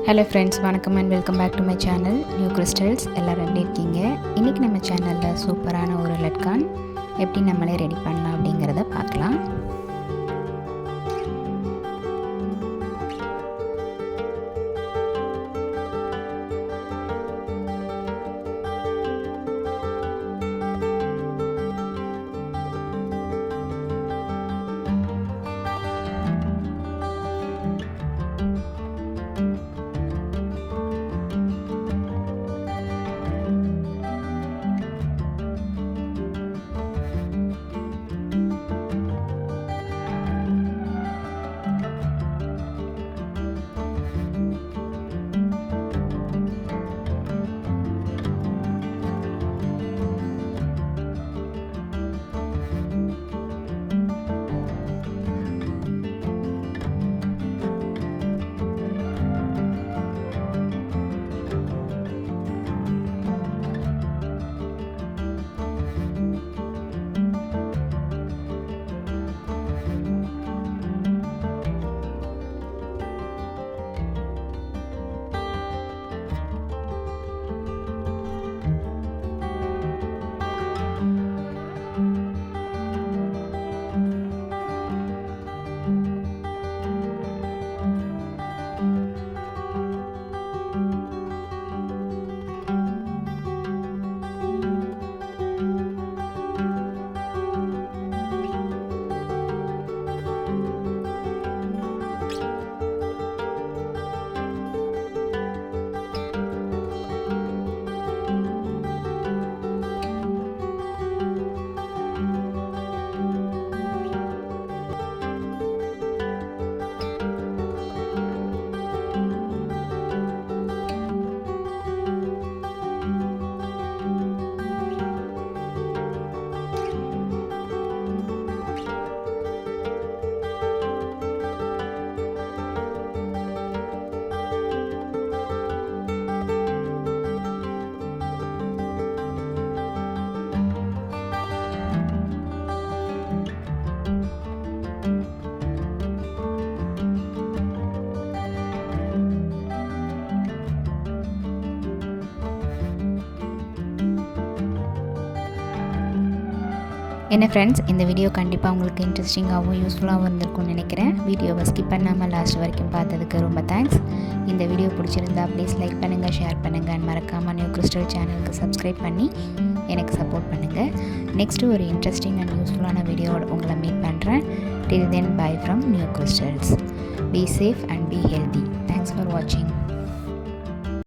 Hello friends, வணக்கம் and welcome back to my channel new crystals. எல்லோரும் எப்படி இருக்கீங்க? இன்றைக்கி நம்ம சேனலில் சூப்பரான ஒரு லட்கான் எப்படி நம்மளே ரெடி பண்ணலாம் அப்படிங்கிறத பார்க்கலாம். என்ன ஃப்ரெண்ட்ஸ், இந்த வீடியோ கண்டிப்பாக உங்களுக்கு இன்ட்ரெஸ்டிங்காகவும் யூஸ்ஃபுல்லாகவும் இருந்திருக்கும்னு நினைக்கிறேன். வீடியோவை ஸ்கிப் பண்ணாமல் லாஸ்ட் வரைக்கும் பார்த்ததுக்கு ரொம்ப தேங்க்ஸ். இந்த வீடியோ பிடிச்சிருந்தா ப்ளீஸ் லைக் பண்ணுங்கள், ஷேர் பண்ணுங்கள் அண்ட் மறக்காமல் நியூ கிறிஸ்டல் சேனலுக்கு சப்ஸ்கிரைப் பண்ணி எனக்கு சப்போர்ட் பண்ணுங்கள். நெக்ஸ்ட்டு ஒரு இன்ட்ரெஸ்டிங் அண்ட் யூஸ்ஃபுல்லான வீடியோவோட உங்களை மீட் பண்ணுறேன். Till then bye from New Crystals. Be safe and be healthy. Thanks for வாட்சிங்.